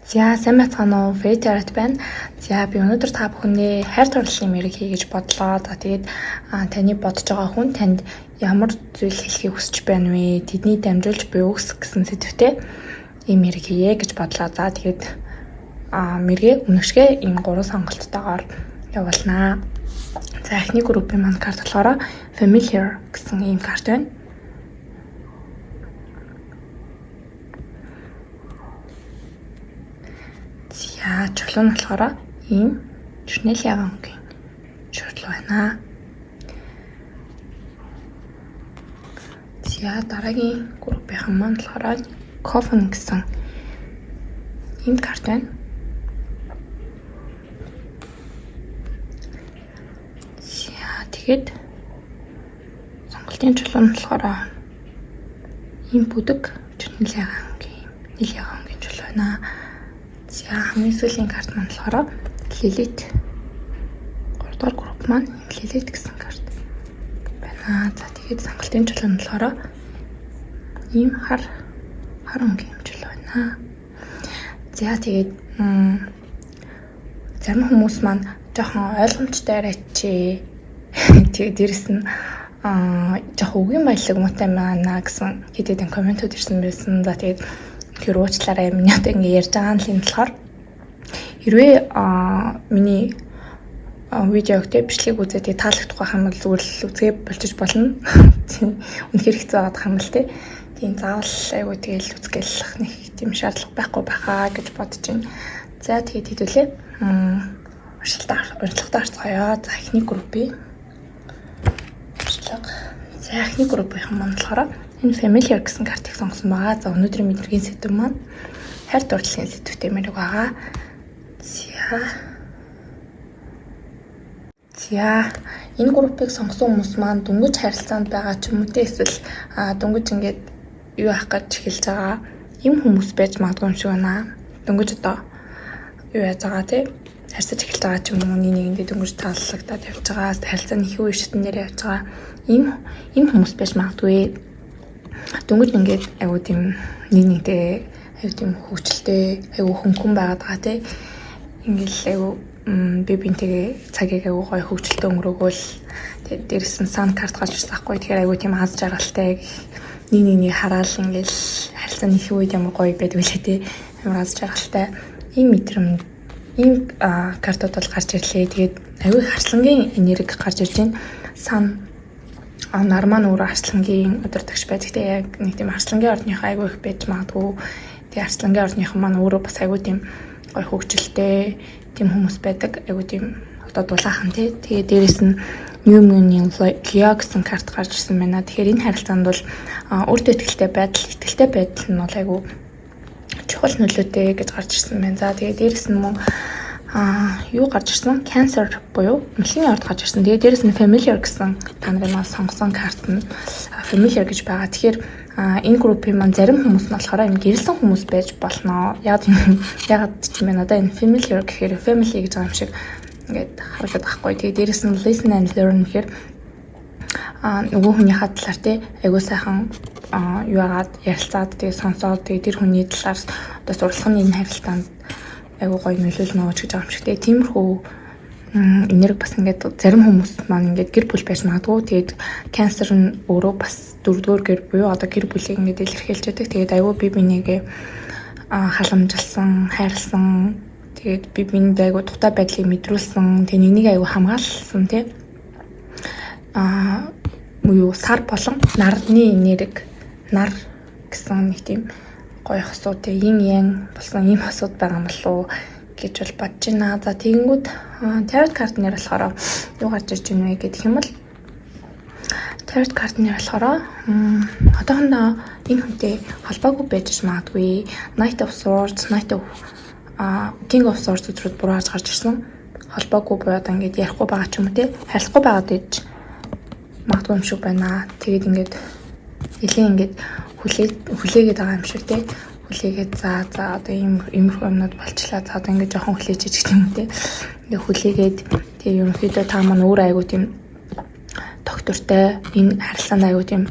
За сайн байцгаана уу? Фэйтерт байна. За би өнөөдөр та бүхэндээ хайр дурлалын мэрэг хий гэж бодлоо. За тэгээд таны бодож байгаа хүн танд ямар зүйл хэлхийг хүсэж байна вэ? Тэдний дамжуулж буй өгс гэсэн сэдвтэ ийм мэрэг хийе гэж бодлоо. За тэгээд мэрэгээ үнэшгээ энэ 3 сонголттойгоор явуулнаа. За эхний группийн маань карт болохоор familiar гэсэн ийм карт байна. За чулуу нь болохоор ийм Chanel онгийн чулуу байна. За дараагийн группийн маань болохоор Coffin гэсэн ийм карт байна. За тэгэхэд сонголтын чулуу нь болохоор ийм бүдэг Chanel онгийн чулуу байна. За хамгийн сүүлийн карт маань болохоор Lilith. 3 дугаар групп маань Lilith гэсэн карт байна. За тэгээд сонголтын чулуу нь болохоор ийм хар онгийн чулуу байна. За тэгээд зарим хүмүүс маань жоохон ойлгомжтой арайчээ. Тэгээд дээрэс нь жоохон үгийн баялаг муутай байна гэсэн хэд хэдэн комментууд ирсэн байсан. За тэгээд тэр уучлаарай миний одоо ингэ ярьж байгаа нь болохоор хэрвээ миний видеог бичлэгийг үзээд таалагдах байх юм бол зүгээр л үзгээ болчих болно. Үнэхээр хэцүү байгаа юм л тий. Тийм заавал айгу тэгэл үзгэлэх нэг тийм шаардлага байхгүй байхаа гэж бодож байна. За тэгээд хэдүүлээ урьдчилалтаа харцгаая. За эхний группийн урьдчилга. За эхний группийн маань болохоор энэ familiar гэсэн картыг сонгосон байгаа. За өнөөдрийн мэдрэгэн сэдв маань хайр дурлалын сэдвтэй мэрэг байгаа. За энэ группыг сонгосон хүмүүс маань дөнгөж харилцаанд байгаа ч юм уу те эсвэл дөнгөж ингээд юу авах гэж хэлж байгаа юм хүмүүс байж магадгүй юм шиг байна. Дөнгөж одоо юу яаж байгаа те харьцаж эхэлж байгаа ч юм уу нэгэндээ дөнгөж таалагдаад явж байгаа харилцааны их үе шатн дээр явж байгаа ийм хүмүүс байж магадгүй. Дөнгөж ингээд айгуу тийм нэгнийтэй айгуу тийм хөвчлөлтэй айгуу хөнгөн байгаад байгаа те ингээл айгуу би бинтэйгээ цагийг айгуу гоё хөвчлөлтөө өнгөрөөгөл тэгээд дээрээс нь сан карт гарч ирсэн ахгүй. Тэгэхээр айгуу тийм аз жаргалтай нэг хараал ингээл харилцааны их үед ямар гоё байдаг вэ те амар аз жаргалтай ийм мэдрэмж ийм картууд бол гарч ирлээ. Тэгээд айгуу харслангийн энерги гарч ирж байна. Сан нар маань өөр арслангийн өдөртөгч байдаг. Тэгээ яг нэг тийм арслангийн орныхоо айгүй их байж магадгүй. Тэгээ арслангийн орныхон маань өөрөө бас айгүй тийм гой хөгжилтэй тийм хүмүүс байдаг. Айгүй тийм одоо дулаахан тий. Тэгээ дээрэс нь New Moon-ийн Leo гэсэн карт гарч ирсэн байна. Тэгэхээр энэ харилцаанд бол өөртөө итгэлтэй байдал нь бол айгүй чухал нөлөөтэй гэж гарч ирсэн байна. За тэгээ дээрэс нь мөн юу гарч ирсэн? Cancer буюу мөлийн орд гарч ирсэн. Тэгээ дээрэс нь familiar гэсэн та нарын сонгосон карт нь familiar гэж байгаа. Тэгэхээр энэ группийн маань зарим хүмүүс нь болохоор энэ гэрэлсэн хүмүүс байж болно. Ягаад ч юм бэ? Одоо энэ familiar гэхээр family гэж байгаа юм шиг ингээд харагдаад байхгүй. Тэгээ дээрэс нь listen and learn гэхээр нөгөө хүнийхээ талаар тий айгуу сайхан юу агаад ярилцаад тэгээ сонсоод тэгээ тэр хүний талаар одоо суралцахны энэ харилцаанд айгуу гоё нөлөөлнө гэж байгаа юм шиг тий. Тиймэрхүү энерги бас ингээд зарим хүмүүс маань ингээд гэр бүл байж магадгүй. Тэгээд cancer нь өөрөө бас 4-р гэр буюу одоо гэр бүлийг ингээд илэрхийлж байдаг. Тэгээд айгуу би бинийгээ халамжилсан, хайрлсан. Тэгээд би биэнд айгуу дутаа байдлыг мэдрүүлсэн. Тэгээд нэгнийг айгуу хамгаалсан тий. Юу сар болон нарны энерги нар гэсэн нэг тийм гоё хосууд yin yang болсон ийм хосууд байгаа юм болов гэж бол бодож байна. За тэгэнгүүт tarot карт нэр болохоор юу гарч ирж байна вэ гэх юм бол tarot карт нэр болохоор одоохондоо энэ хүнтэй холбоогүй байж магадгүй. Knight of Swords, King of Swords зүрхд буруу гарч ирсэн. Холбоогүй буюу одоо ингээд ярихгүй байгаа ч юм уу те харилцахгүй байгаад иж магадгүй юм шиг байна. Тэгээд ингээд нэлийн ингээд хүлээгээд байгаа юм шиг те хүлээгээд за одоо иймэрхүү юмнууд болчлаа. За одоо ингээд жоохон хүлээж иж гэх юм те. Ингээд хүлээгээд тэгээ ерөнхийдөө та маань өөр айгуу тийм доктортой энэ харилцаанд айгуу тийм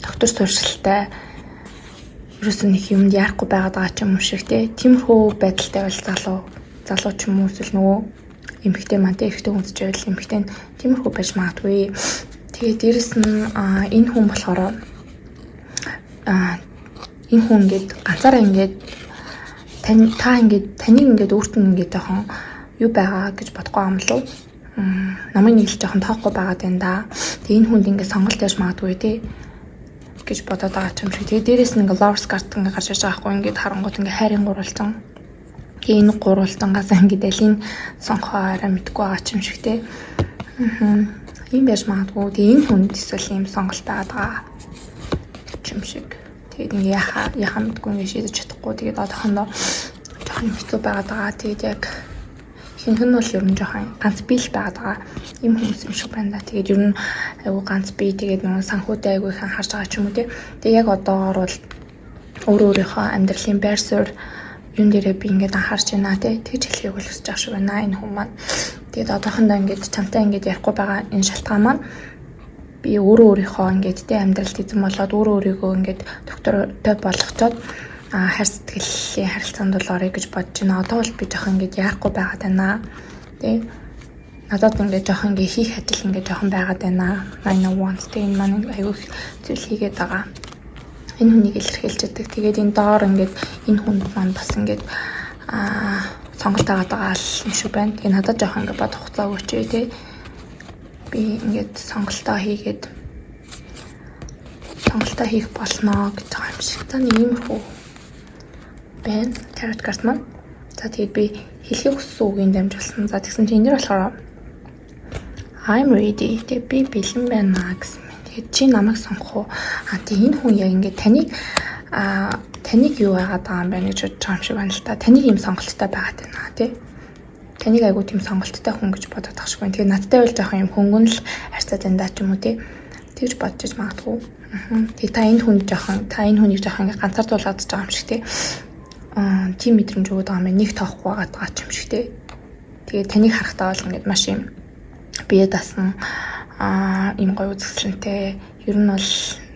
доктор сууршилтай ерөөсөө нэг юмд яарахгүй байгаад байгаа ч юм уу шиг те. Тиймэрхүү байдалтай бол залуу ч юм уу эсвэл нөгөө эмэгтэй маань те эрэгтэй хүнсч байвал эмэгтэй нь тиймэрхүү байж магадгүй. Тэгээ дээрэс нь энэ хүн болохоор энэ хүн ингээд ганцаараа ингээд таныг ингээд өөрт нь ингээд жоохон юу байгаа гэж бодохгүй юм лу. Намайг нэг л жоохон тоохгүй байгаад байна да. Тэгээ энэ хүнд ингээд сонголт яаж магадгүй те гэж бодоод байгаа ч юм шиг. Тэгээ дээрэс нь ингээд Lovers card ингээд гарч ирж байгаа хгүй ингээд харангуут ингээд хайрын гурвалжин. Тэгээ энэ гурвалжингаас ингээд алийг сонгохоо арай мэдгүй байгаа ч юм шиг те. Ийм байж магадгүй. Тэгээ энэ хүнд эсвэл ийм сонголт байгаа юм шиг. Тэгээд ингээ яхаа мэдгүй ингээ шийдэж чадахгүй. Тэгээд одоохондоо жоохон хэцүү байгаад байгаа. Тэгээд яг хинхэн нь бол ер нь жоохон ганц би л байгаад байгаа юм хүмүүс юм шиг байна да. Тэгээд ер нь айгу ганц би тэгээд нөгөө санхүүтэй айгу их анхаарч байгаа ч юм уу те. Тэгээд яг одоогоор бол өөрийнхөө амьдралын байр суурь юун дээрээ би ингээд анхаарч байна те. Тэгж хэлхийг бол хүсэж байгаа шиг байна энэ хүмүүс маань. Тэгээд одоохондоо ингээд чамтай ингээд ярихгүй байгаа энэ шалтгаан маань би өөрийнхөө ингээд тэ амьдралд эзэн болоод өөрийгөө ингээд доктортой болгочоод хайр сэтгэлийн харилцаанд бол орё гэж бодож байна. Одоо бол би жоохон ингээд яахгүй байгаад байна. Тэ надад ингээд жоохон ингээд хийх ажил ингээд жоохон байгаад байна. 901 тэ энэ маань аюул зүйл хийгээд байгаа. Энэ хүнийг илэрхийлж байдаг. Тэгээд энэ доор ингээд энэ хүнд маань бас ингээд сонголт байгаа юм шиг байна. Тэгээд надад жоохон ингээд бодох хугацаа өгөөч тэ. Би ингээд сонголтоо хийх болно гэж байгаа юм шиг. Та нэг иймэрхүү байна. Tarot card маань. За тэгээд би хэлхийг хүссэн үгийн дамжуулсан. За тэгсэн чинь энэ болохоор I'm ready. Тэгээд би бэлэн байна гэсэн. Тэгээд чи намайг сонгох уу? Тэгээд энэ хүн яг ингээд таныг юу яагаад байгаа юм бэ гэж бодож байгаа юм шиг байна л та. Таныг ийм сонголттой байгаад байна тий. Таныг айгуу тийм сонголттой хүн гэж бодоод байгаа шиг байна. Тэгээ надтай бол жоохон юм хөнгөн л харьцаад байна ч юм уу тий. Тэгж бодож магадгүй. Тэгээ та энэ хүнийг жоохон ингээ ганцаардуулаад байгаа юм шиг тий. Тийм мэдрэмж өгöd байгаа юм. Нэг тоохгүй байгаа ч юм шиг тий. Тэгээ таныг харахтаа бол ингээд маш юм бие дасан ийм гоё үзэсгэлэнтэй. Ер нь бол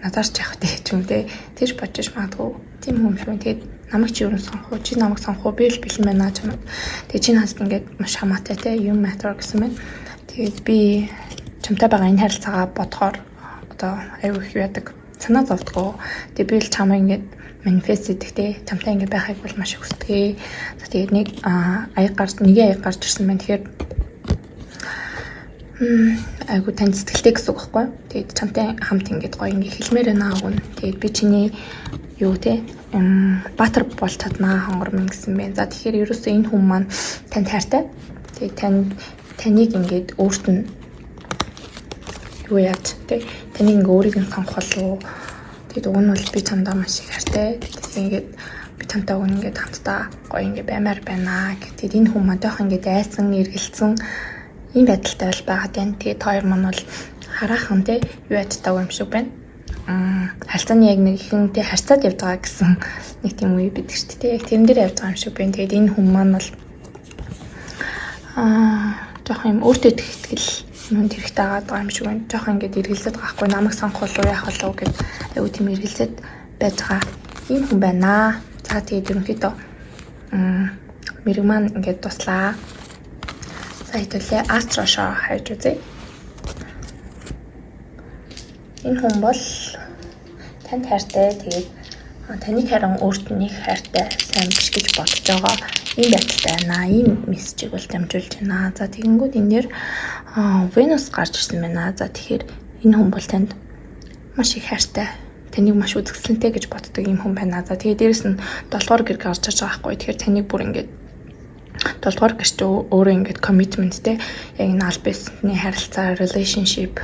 надаарч явах тий ч юм тий. Тэгж бодож магадгүй. Тийм юм шиг. Тэгээд намайг чи юу сонгох уу? Чи намайг сонгох уу? Би л бэлэн байна ч юм уу. Тэгээ чи надад ингээд маш хамаатай те юм matter гэсэн байна. Тэгээд би чамтай байгаа энэ харилцаагаа бодохоор одоо аюу их яадаг санаа зовдгоо. Тэгээ би л чамайг ингээд манифест хийдэг те чамтай ингээд байхыг бол маш их хүсдэг. За тэгээд нэг аяг гарч ирсэн байна. Тэгэхээр айгу тань сэтгэлтэй гэсэн үг байхгүй. Тэгээд чамтай хамт ингээд гоё ингээд хэлмээр байна агун. Тэгээд би чиний юу те баатар болж чаднаа хонгор минь гэсэн байна. За тэгэхээр ерөөсөө энэ хүн маань танд хайртай. Тэгээд таныг ингээд өөрт нь юу яаж те таныг ингээд өөрийг нь сонгох болов. Тэгээд уг нь бол би чамдаа маш их хайртай. Тэгээд ингээд би чамтай уг нь ингээд хамтдаа гоё ингээд баймаар байна гэдэг. Энэ хүн мадайх ингээд айсан эргэлцсэн ийм байдалтай бол байгаад байна. Тэгээд хоёр маань бол хараахан те юу яаж таг юм шиг байна. Харилцааны яг нэг ихэнтэй харьцаад явж байгаа гэсэн нэг тийм үе бид гэрт те яг тэрэн дээр явж байгаа юм шиг байна. Тэгээд энэ хүн маань бол жоохон юм өөртөө итгэл юм хэрэгтэй байгаа юм шиг байна. Жоохон ингээд эргэлзээд байгаа хгүй намайг сонгох болов яах болов гэд аюу тийм эргэлзээд байж байгаа ийм хүн байна. За тэгээд ерөнхийдөө мэрэг маань ингээд туслаа. За хэдүүлээ Astro Show хайж үзье. Энэ хүн бол танд хайртай. Тэгээд таныг харин өөрт нь их хайртай сайн биш гэж бодож байгаа. Ийм байдалтай байна. Ийм мессежийг бол дамжуулж байна. За тэгэнгүүт энэ дээр Venus гарч ирсэн байна. За тэгэхээр энэ хүн бол танд маш их хайртай. Таныг маш үзэсгэлэнтэй гэж боддог ийм хүн байна. За тэгээд дээрэс нь 7 дугаар гэр гарч иж байгаа хгүй. Тэгэхээр таныг бүр ингээд 7 дугаар гэрч өөрөө ингээд commitmentтэй яг энэ аль бисний харилцаа, relationship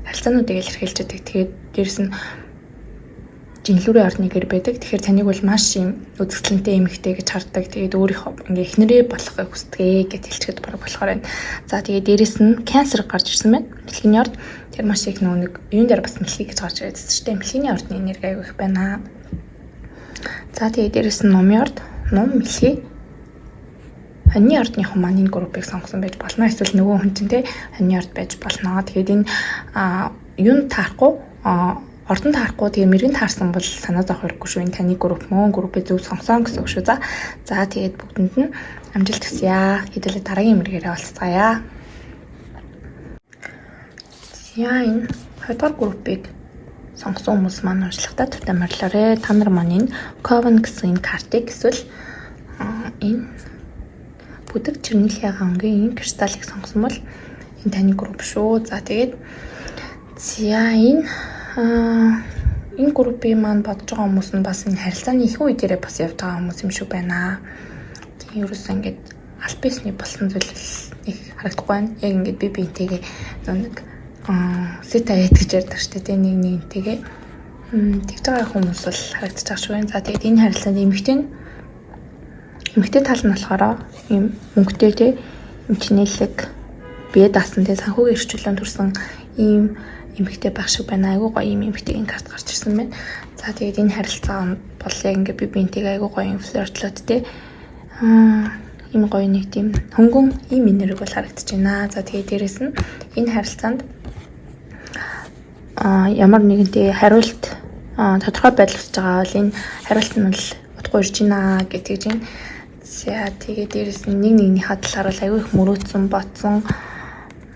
харилцаануудыг илэрхийлж байдаг. Тэгээд дээрэс нь жинлүүрийн орны гэр байдаг. Тэгэхээр таныг бол маш юм үзэсгэлэнтэй эмэгтэй гэж хардаг. Тэгээд өөрийнхөө ингээ эхнэрээ болохыг хүсдэг гэж хэлчихэд болохоор байна. За тэгээд дээрэс нь cancer гарч ирсэн байна. Дэлхийн орд тэр маш их нэг юун дээр бас мэлхий гэж гарч ирсэн шүү дээ. Мэлхийний ордны энерги аяг их байна. За тэгээд дээрэс нь нумын орд, нум мэлхий хоньны ордныхан маань энэ группыг сонгосон байж болно. Эсвэл нөгөө хүн чинь те хоньны орд байж болно. Тэгээд энэ юунд таарахгүй ордон таарахгүй тэгээ мэрэгэн таарсан бол санаа зовох хэрэггүй шүү. Энэ таны групп мөн группээ зөв сонгосон гэсэн үг шүү. За тэгээд бүгдэнд нь амжилт хүсье. Хэдүүлээ дараагийн мэрэгээрээ уулзцаая. Яа энэ 2 дугаар группийг сонгосон хүмүүс маань уншлахтаа төвтэй морилоорой. Та нар маань энэ Coven гэсэн энэ картыг эсвэл энэ бүдэг чернильяга өнгийн энэ кристаллыг сонгосон бол энэ таны групп шүү. За тэгээд энэ группийн маань бодож байгаа хүмүүс нь бас энэ харилцааны их үе дээрээ бас явж байгаа хүмүүс юм шиг байна. Тэгээд ерөөсөө ингээд аль бисний болсон зүйл их харагдахгүй байна. Яг ингээд би биентэйгээ нэг сета гэж ярьдаг шүү дээ. Нэг нэгээ тэгж байгаа хүмүүс бол харагдаж байгаа шүү байна. За тэгээд энэ харилцаанд эмэгтэй тал нь болохоор ийм мөнгөтэй те юм чинэлэг бие даасан те санхүүгийн эрхчлөлөнд төрсэн ийм эмэгтэй байх шиг байна. Айгуу гоё ийм эмэгтэйгийн карт гарч ирсэн байна. За тэгээд энэ харилцаа бол яг ингээд би биентэйгээ айгуу гоё флиртлоод те ийм гоё нэг тийм хөнгөн ийм энерги бол харагдаж байна. За тэгээд дээрэс нь энэ харилцаанд ямар нэгэнтэй хариулт тодорхой байдал үүсэж байгаа бол энэ хариулт нь бол утгагүй ирж байна гэдэг чинь. За тэгээд дээрэс нь нэгнийхээ талаар бол аюу их мөрөөдсөн ботсон.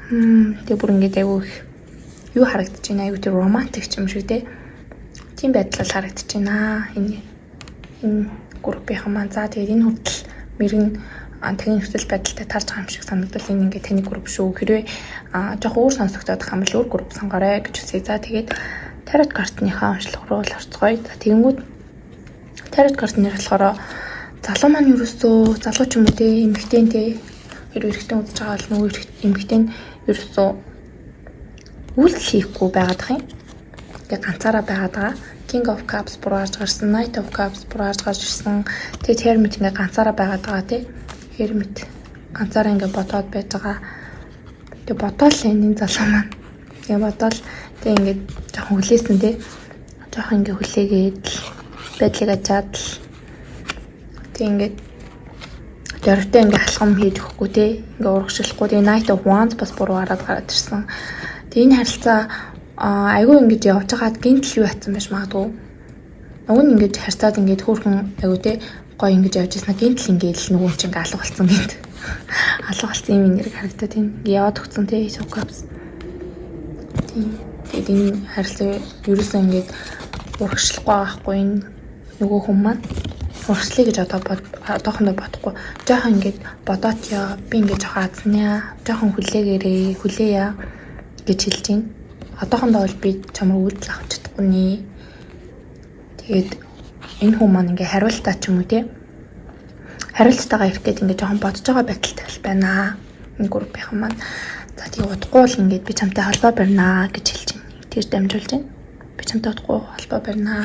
Тэгээ бүр ингээд аюу их юу харагдаж байна. Аюу тэр романтик юм шиг тийм байдал бол харагдаж байна. Энэ группийн маань. За тэгээд энэ хүртэл мэрэгэн таны нөхцөл байдалтай тарж байгаа юм шиг санагдвал энэ ингээд таны групп шүү. Хэрвээ жоох өөр сонсогдоод байгаа юм бол өөр групп сонгоорой гэж үсэе. За тэгээд тарот картныхаа уншлах руу орцгоё. Тэгэнгүүт тарот картны болохоор залуу маань ерөөсөө залуу ч юм уу те эмэгтэйнтэй хэрвээ эрэгтэй үзэж байгаа бол нөгөө эмэгтэй нь ерөөсөө үйлдэл хийхгүй байгаад байгаа юм. Тэгээ ганцаараа байгаад байгаа. King of Cups бүр гарч гарсан, Knight of Cups бүр гарч ирсэн. Тэгээд Hermit ингээ ганцаараа байгаад байгаа те. Hermit ганцаараа ингээ бодоод байж байгаа. Тэгээ бодоол энэ залуу маань. Тэгээ бодоол тэг ингээ жоохон хүлээсэн те. Жоохон ингээ хүлээгээд байдлыг ажаад тэг ингээ дөрөвтэй ингээ халхам хийж өгөхгүй те. Ингээ урагшлахгүй. Тэгээ Knight of Wands бас бүр гараад ирсэн. Тэг энэ харилцаа айгүй ингэж явж байгаад гинтл юу хатсан байж магадгүй. Нөгөө нь ингэж харьцаад ингэж хөөрхөн айгүй те гоё ингэж явж ирсэн. Гинтл ингэж нөгөө чинь ингээ алга болсон гинт. Алга болсон юм энерги харагдаад байна. Яваад өгсөн те Cups. Тэгээд энэ харилцаа ерөөсөө ингэж урагшлахгүй байхгүй энэ нөгөө хүн маань урагшлыг гэж одоохондоо бодохгүй. Жохон ингэж бодоод яа би ингэж жоох азнаа. Жохон хүлээя гэж хэлж байна. Одоохондоо бол би чамруу үйлдэл авч чадахгүй нэ. Тэгээд энэ хүн маань ингээ хариултаа ч юм уу те. Хариултаагаа ирэх гээд ингээ жоохон бодож байгаа байдалтай байна. Энэ группийнхан маань. За тэгээд удахгүй л ингээ би чамтай холбоо барина гэж хэлж байна. Тэр дамжуулж байна. Би чамтай удахгүй холбоо барина.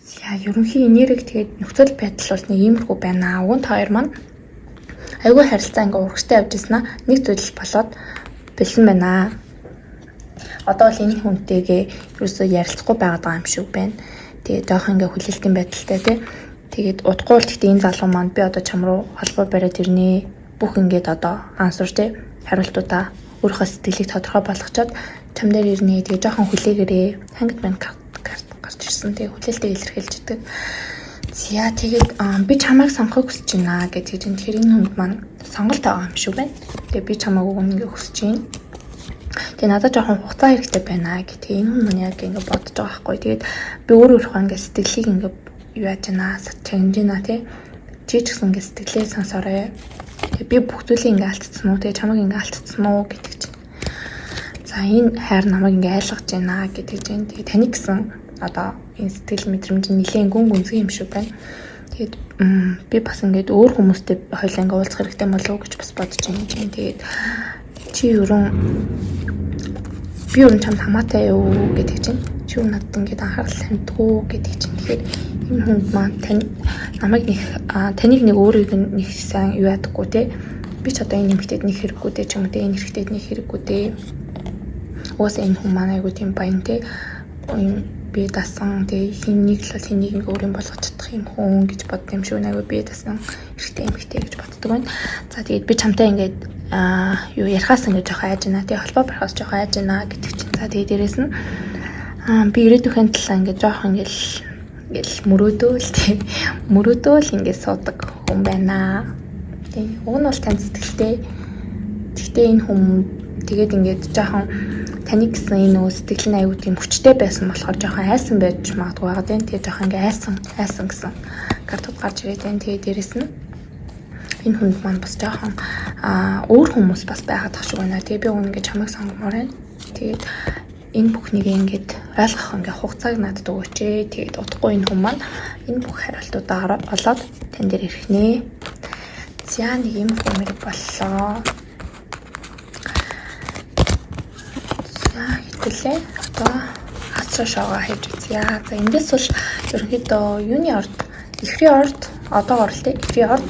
За ерөнхийн энерги тэгээд нөхцөл байдал бол нэг иймэрхүү байна. Уг нь та хоёр маань айгүй харилцаа ингээ урагштай явж ирсэн нэг зүйл болоод бэлэн байна. Одоо бол энэ хүнтэйгээ ерөөсөө ярилцахгүй байгаа юм шиг байна. Тэгээд жоох ингээ хүлээлтийн байдалтай тий. Тэгээд удахгүй л гэхдээ энэ залуу маань би одоо чам руу холбоо бариад ирнэ. Бүх ингээд одоо ансуур тий. Хариултуудаа өөрийнхөө сэтгэлийг тодорхой болгочоод чам дээр ирнэ. Тэгээд жоохон хүлээгээрээ хангад байна карт гарч ирсэн. Тэгээд хүлээлтээ илэрхийлж идэг. За тэгээд би чамайг сонгохыг хүсэж байна гэж энэ тэр энэ хүнд маань сонголт байгаа юм шүү байна. Тэгээд би чамайг өгнө гэж хүсэж байна. Тэгээд надад жоохон хугацаа хэрэгтэй байна гэх. Тэгээд энэ хүн маань яг ингэ бодож байгаа байхгүй. Тэгээд би өөрөө ингэ сэтгэлийг ингэ юу яаж байна чанж байна тий. Чи ч гэсэн ингэ сэтгэлээ сонсоорой. Тэгээд би бүх зүйлийг ингэ алдчихсан уу? Тэгээд чамайг ингэ алдчихсан уу гэдэг чинь. За энэ хайр намайг ингэ айлгаж байна гэдэг чинь. Тэгээд таны гэсэн одоо энэ сэтгэл мэдрэмж нэлээд гүн гүнзгий юм шиг байна. Тэгээд би бас ингээд өөр хүмүүстэй хоёлаа ингээд уулзах хэрэгтэй болов уу гэж бас бодож байна. Тэгээд чи ерөн чамд хамаатай юу гэдэг чинь. Чи юу надад ингээд анхаарал ханддаггүй гэдэг чинь. Тэгэхээр энэ хүнд маань таныг нэг өөрийг нэг сайн юу ядаггүй те. Би ч одоо энэ нэмэгтэйд нэг хэрэггүй те ч юм уу те энэ хэрэгтэйд нэг хэрэггүй те. Уусаа энэ хүн маань айгуу тийм баян те. Би дасан тэгээ хэнийг л хэнийг ингээ өөрийн болгож чадах юм хүн гэж бодд юм шүү. Айгуу би дасан эрэгтэй эмэгтэй гэж боддог байна. За тэгээд би чамтай ингээд юу ярихаас ингээд жоох айж байна. Тэгээ холбоо барихаас жоох айж байна гэдэг чинь. За тэгээ дээрэс нь би ирээдүйн талаа ингээд жоох ингээд мөрөөдөөл ингээд суудаг хүн байна. Тэгээ уг нь бол тань сэтгэлтэй. Гэхдээ энэ хүн тэгээд ингээд жоохон таны гэсэн энэ нөө сэтгэл нь аюу тийм хүчтэй байсан болохоор жоохон айсан байж магадгүй байгаа дээ. Тэгээ жоохон ингээд айсан гэсэн картууд гарч ирээд байна. Тэгээ дээрэс нь энэ хүнд маань бас жоохон өөр хүмүүс бас байгаад тах шиг байна. Тэгээ би ингээд чамайг сонгомоор байна. Тэгээд энэ бүхнийг ингээд ойлгох ингээд хугацааг надад өгөөч ээ. Тэгээд удахгүй энэ хүн маань энэ бүх хариултуудаа олоод тань дээр ирэх нэ. За нэг юм хүмүүс боллоо. За хэвлээ. Одоо хасраа шоогоо хийж үзье. За эндээс бол ерөнхийдөө юуны орд, ихрийн орд, одоо оролтой ихрийн орд.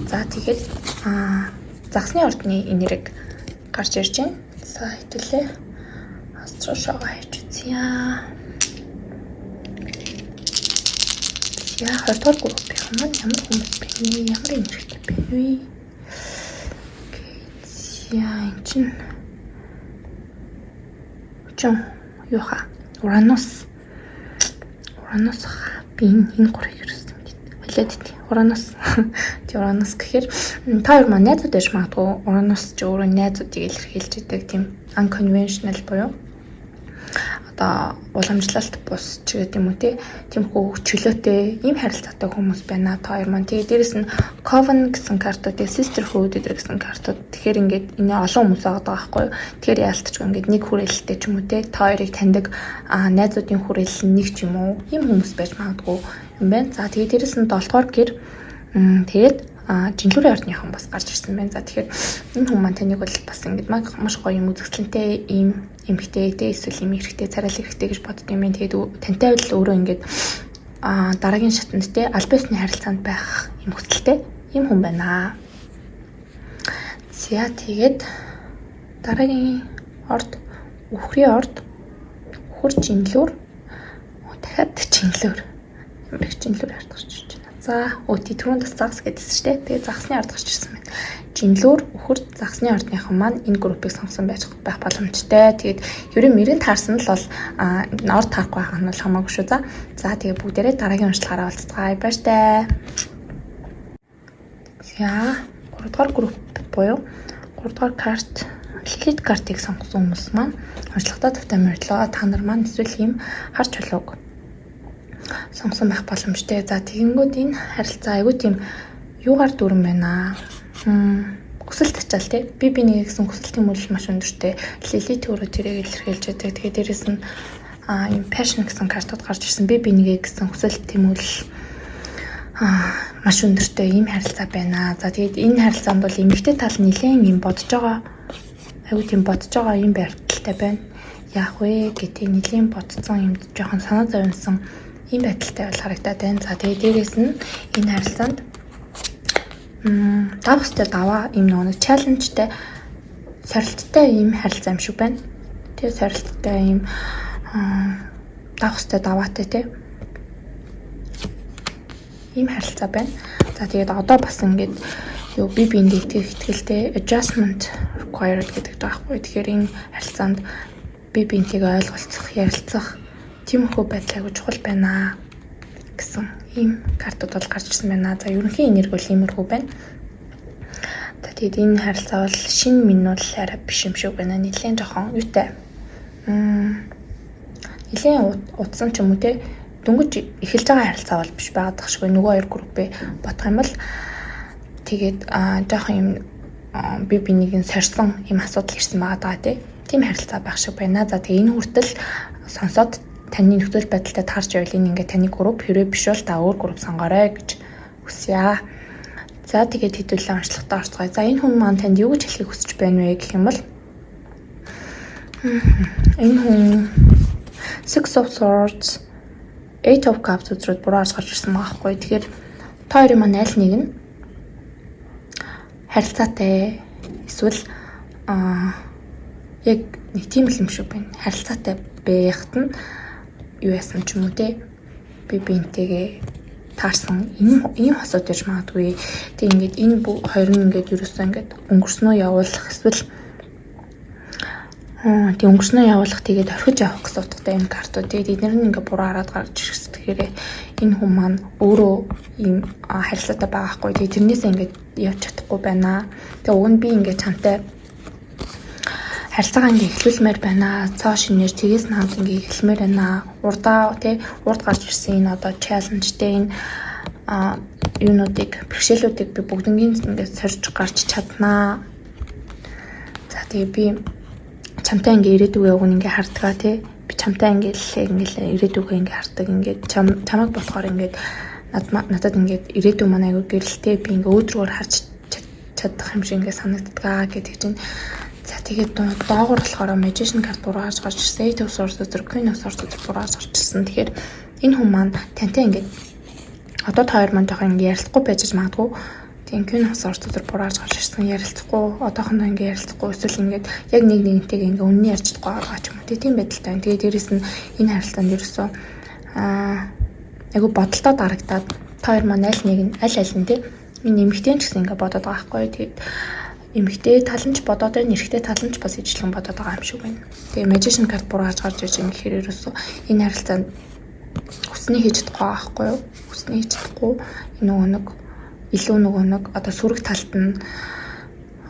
За тэгээд загсны ордны энерги гарч ирж байна. За хэвлээ. Хасраа шоогоо хийж үзье. За 20 дугаар группийн маань ямар хүмүүс бэ? Ямар энергитэй бэ? За энэ чинь юу ха? Уранус би энэ гурыг ирсэн гэдэг. Хэлээд тий. Уранус. Тий Уранус гэхээр та хоёр маань найзууд байж магадгүй. Уранус ч өөрөө найзуудыг илэрхийлж идэг тийм unconventional буюу одоо уламжлалт бус ч гэдэг юм уу тиймхүү чөлөөтэй ийм харилцаатай хүмүүс байна. Та хоёр маань тэгээ дээрэс нь Coven гэсэн картууд, Sisterhood гэсэн картууд. Тэгэхээр ингээд энэ олон хүмүүс байгаа байхгүй юу. Тэгэхээр яалтчгүй ингээд нэг хүрээлэлтэй ч юм уу та хоёрыг таньдаг найзуудын хүрээлэл нэг ч юм уу ийм хүмүүс байж магадгүй юм байна. За тэгээ дээрэс нь 7 дугаар гэр тэгээд жинлүүрийн ордныхан бас гарч ирсэн байна. За тэгэхээр энэ хүмүүс маань таныг бол бас ингээд маш гоё юм үзэгсэлэнтэй ийм эмхтэй эсвэл ийм эрэгтэй царай эрэгтэй гэж бодд юм байна. Тэгээд тантай бол өөрөө ингээд дараагийн шатанд альбасны харилцаанд байх юм хүсэлтэй ийм хүн байна. За тэгээд дараагийн орд үхрийн орд үхэр жинлүүр дахиад жинлүүр эмх жинлүүр ард гарч ирж байна. За түрүүнд бас загс гэдсэн шүү дээ. Тэгээд загсны орд гарч ирсэн байна. Жинлүүр үхэр загсны ордныхан маань энэ группыг сонгосон байх боломжтой. Тэгээд ерөн мөрөнд таарсан л бол орд таарахгүй байх нь бол хамаагүй шүү. За тэгээд бүгдээрээ дараагийн уншлагаараа уулзцгаая. Баяртай. За 3 дугаар групп буюу 3 дугаар карт Лилит картыг сонгосон хүмүүс маань уншлагатаа тавтай морилоо. Та нар маань эсвэл ийм харж чулууг сонгосон байх боломжтой. За тэгэнгүүт энэ харилцаа айгүй тийм юугаар дүүрэн байна. Хүсэлт ачаал тий. Би нэг гэсэн хүсэлтийн мөрөл маш өндөртэй. Лилит өөрөө тэрийг илэрхийлж байдаг. Тэгээд дээрэс нь ийм passion гэсэн картууд гарч ирсэн. Би нэгээ гэсэн хүсэлтийн мөрөл маш өндөртэй ийм харилцаа байна. За тэгээд энэ харилцаанд бол эмэгтэй тал нэлээд юм бодож байгаа. Айгүй тийм бодож байгаа юм байдалтай байна. Яах вэ гэдэг нэлээд бодцсон юм жоохон санаа зовнсон ийм байдалтай бол харагдаад байна. За тэгээд дээрээс нь энэ харилцаанд давхстай даваа ийм нэг чаленжтай сорилттой ийм харилцаа юм шиг байна. Тэгээ сорилттой ийм давхстай даваатай тий. Ийм харилцаа байна. За тэгээд одоо бас ингээд юу би биендээ ихтэй adjustment required гэдэг таахгүй. Тэгэхээр энэ харилцаанд би биентэйгээ ойлголцох, ярилцах тиймэрхүү байдал аягүй чухал байна гэсэн ийм картууд бол гарч ирсэн байна. За ерөнхий энерги бол иймэрхүү байна. Тэгээд энэ харилцаа бол шинэ минь бол арай биш юм шиг байна. Нэлээд жоохон юутай. Нэлээд утсан ч юм уу те дөнгөж эхэлж байгаа харилцаа бол биш байгаад тах шиг нөгөө хоёр группээ бодох юм бол тэгээд жоохон юм би бинийг нь сорьсон юм асуудал ирсэн байгаа даа тийм харилцаа байх шиг байна. За тэгээ энэ хүртэл сонсоод таны нөхцөл байдалтай таарч байвал ингээд таны групп хэрэг биш бол та өөр групп сонгоорой гэж хүсье. За тэгээд хэдүүлээ уншлагатаа орцгоё. За энэ хүн маань танд юу гэж хэлхийг хүсэж байна вэ гэх юм бол энэ хүн Six of Swords, Eight of Cups үзрүүд буруу гарч ирсэн байгаа хгүй. Тэгэхээр та хоёрын маань аль нэг нь харилцаатай эсвэл яг нэг тийм л юм шиг байна. Харилцаатай байхад нь юу яасан ч юм уу те би биентэйгээ таарсан ийм хосууд байж магадгүй. Тэг ингээд энэ хоёр нь ингээд ерөөсөө ингээд өнгөрснөө явуулах эсвэл тэг өнгөрснөө явуулах тэгээд орхиж явах гэсэн утгатай энэ картууд. Тэгээд эдгээр нь ингээд буруу хараад гарч ирсэн. Тэгэхээр энэ хүн маань өөрөө ийм харилцаатай байгаа хгүй. Тэгээд тэрнээсээ ингээд явж чадахгүй байна. Тэг уг нь би ингээд чамтай харилцаагаа ингээ эхлүүлмээр байна. Цоо шинээр тгээс намд ингээ эхлэмээр байна. Урд гарч ирсэн энэ одоо чаленжтэй энэ юунуудыг, бэрхшээлүүдийг би бүгднийг ингээ сорж гарч чаднаа. За тэгээ би чамтай ингээ ирээдүгөө уг нь ингээ хардгаа тий. Би чамтай ингээ ирээдүгөө ингээ хардаг. Ингээ чамайг болохоор ингээ надад ингээ ирээдүг маань айгүй гэрэлтэй. Би ингээ өөдрөөр харж чадах юм шиг ингээ санагддаг гэдэг чинь. За тэгээд доогоор болохоор magician card буруу гарч ирсэн. Eight of Swords өдөр Queen of Swords өдөр буруу гарч ирсэн. Тэгэхээр энэ хүн маань тантай ингээд одоо та хоёр маань жоохон ингээд ярилцахгүй байж магадгүй. Тийм Queen of Swords өдөр буруу гарч ирсэн. Ярилцахгүй одоохондоо ингээд ярилцахгүй эсвэл ингээд яг нэг нэгнтэйгээ ингээд үнэн ярьж чадахгүй байгаа ч юм уу. Тийм байдалтай байна. Тэгээд дээрэс нь энэ харилцаанд ерөөсөө айгу бодолтой дарагдаад та хоёр маань аль нь тий энэ эмэгтэй ч гэсэн ингээд бодоод байгаа байхгүй. Тэгээд эмэгтэй таланч бодоод байна, эрэгтэй таланч бас ижилхэн бодоод байгаа юм шиг байна. Тэгээ magician card буруу гарч ирж байгаа юм гэхээр ерөөсөө энэ харилцаанд хүснээ хийж чадахгүй байгаа байхгүй юу? Хүснээ хийж чадахгүй илүү нэг одоо сүрэг талд нь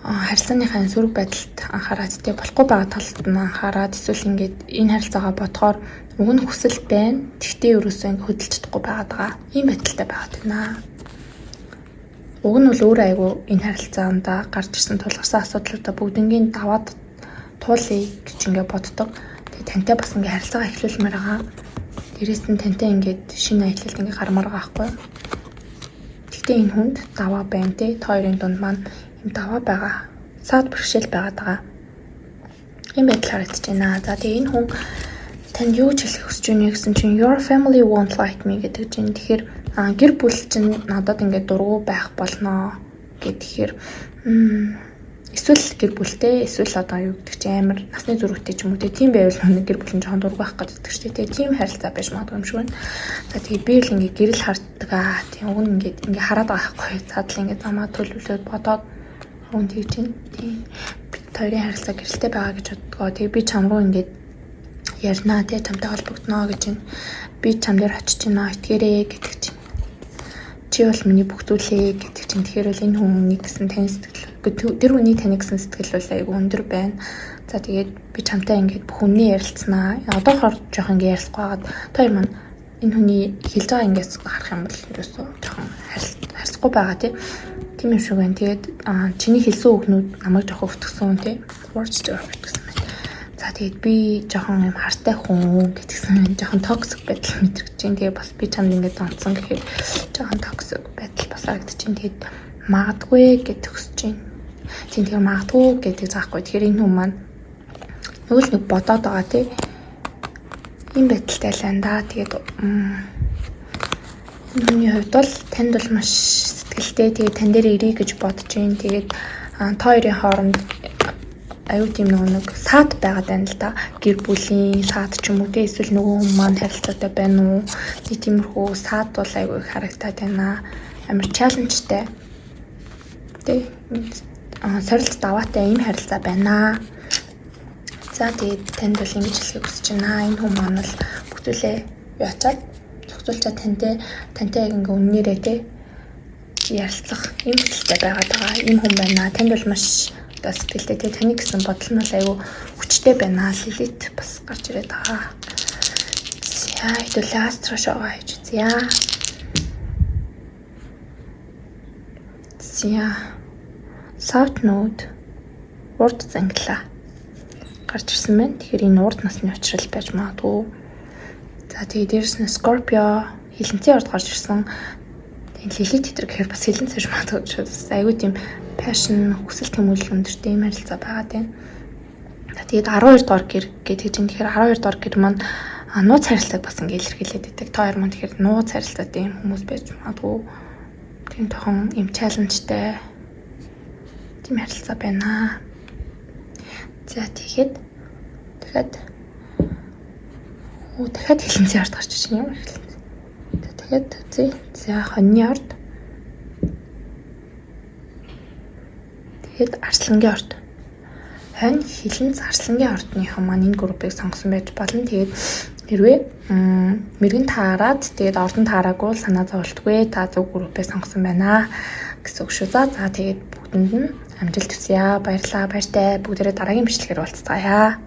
харилцааныхаа сүрэг байдалд анхаараад тий болохгүй байгаа талд нь анхаараад эсвэл ингээд энэ харилцаагаа бодохоор уг нь хүсэл байна. Тэгтээ ерөөсөө ингээд хөдөлж чадахгүй байгаа. Ийм байдалтай байгаад байна. Уг нь бол өөр айгу энэ харилцаанд гарч ирсэн тулгарсан асуудлуудаа бүгднийг даваад туулъя гэж ингээд боддог. Тэгээ тантай бас ингээд харилцаагаа эхлүүлмээр байгаа. Дээрээс нь тантай ингээд шинэ аялалд ингээд гармаар байгаа байхгүй. Гэхдээ энэ хүнд даваа байна те. Та хоёрын дунд маань юм даваа байгаа. Саад бэрхшээл байгаад байгаа. Ийм байдал харагдаж байна. За тэгээ энэ хүн танд юу ч хэлэх хүсэж байна гэсэн чинь your family won't like me гэдэг чинь тэгэхээр гэр бүл чинь надад ингээд дургу байх болно гэхээр эсвэл гэр бүлтэй эсвэл одоо юу гэдэг чи амар насны зүрхтэй ч юм уу тийм байвал гэр бүл нь жоохон дургу байх гэдэг ч тийм харилцаа байж магадгүй юм шиг байна. За тэгээ би л ингээд гэрэл харддаг тийм уг нь ингээд хараад байгаа байхгүй. Цаадл ингээд замаа төлөвлөөд бодоод уг нь тийм тийм хоёрын харилцаа гэрэлтэй байгаа гэж боддгоо. Тэгээ би чам руу ингээд ярина тий чамтай холбогдно гэж байна. Би чам дээр очиж байна итгээрэй гэдэг чинь. Чи бол миний бүх зүйлээ гэдэг чинь. Тэгэхээр бол энэ хүний гэсэн таны сэтгэл тэр хүний таны гэсэн сэтгэл бол айгүй өндөр байна. За тэгээд би чамтай ингээд бүх өмнө ярилцсанаа. Одоохоор жоохон ингээд ярилцах байгаад тэр маань энэ хүний хэлж байгаа ингээс харах юм бол ерөөсөө жоохон харьцахгүй байгаа тий. Тийм юм шиг байна. Тэгээд чиний хэлсэн үгнүүд намайг жоохон өвтгсөн тий. Words жоохон өвтгсөн байна. За тэгээд би жоохон юм хартай хүн гэтгсэн жоохон токсик байдал мэдрэгч чинь. Тэгээ бас би чамд ингээд онцсон гэхээр жоохон токсик байдал бас харагдаж чинь. Тэгээд магадгүй гэж төгсөж чинь. Тийм тэгэхээр магадгүй гэдэг заахгүй. Тэгэхээр энэ хүн маань нөгөө л нэг бодоод байгаа тий. Ийм байдалтай л байна да. Тэгээд миний хувьд бол танд бол маш сэтгэлтэй. Тэгээд тань дээр ирэй гэж бодож байна. Тэгээд та хоёрын хооронд аюу тийм нэг саад байгаад байна л да. Гэр бүлийн саад ч юм уу те эсвэл нөгөө хүн маань харилцаатай байна уу? Тиймэрхүү саад бол аюу их харагдаад байна. Амар чаленжтай. Тэ сорилт даваатай ийм харилцаа байна. За тэгээд танд бол ингэж хэлхийг хүсэж байна. Энэ хүн маань бол бүгдүүлээ яачаад зохицуулчаад тантай яг ингээ үннээрээ те ярилцах ийм хэлтэй байгаад байгаа. Ийм хүн байна. Танд бол маш сэтгэлтэй те таны гэсэн бодол нь бол аюу хүчтэй байна. Лилит бас гарч ирээд байгаа. За хэдүүлээ астра шогаа хийж үзье. За South Node урд зангилаа гарч ирсэн байна. Тэгэхээр энэ урд насны учрал байж магадгүй. За тэгээд дээрэс нь Scorpio хилэнцэн урд гарч ирсэн. Тэгээд лилит тэтэр гэхээр бас хилэнц байж магадгүй ч аюу тийм passion хүсэл тэмүүлэл өндөртэй юм харилцаа байгаад байна. Тэгээд 12 дугаар гэр гэдэг чинь тэгэхээр 12 дугаар гэр маань нууц харилцааг бас ингээ илэрхийлээд байдаг. Та хоёр маань тэгэхээр нууц харилцаатай юм хүмүүс байж магадгүй. Тийм тохон юм чаленжтай тийм харилцаа байна. За дахиад хилэнцэн ард гарч ирж байна. Ямар хилэнц. Тэгээд зэ. За хоньны орд. Тэгээд арслангийн орд. Хонь, хилэнц, арслангийн ордныхан маань энэ группыг сонгосон байж болно. Тэгээд хэрвээ мэрэгэн таарад тэгээд ордон таараагүй санаа зовлтгүй та зөв группээ сонгосон байна гэсэн үг шүү. За тэгээд бүгдэнд нь амжилт хүсье. Баярлалаа. Баяртай. Бүгдээрээ дараагийн бичлэгээр уулзцаая.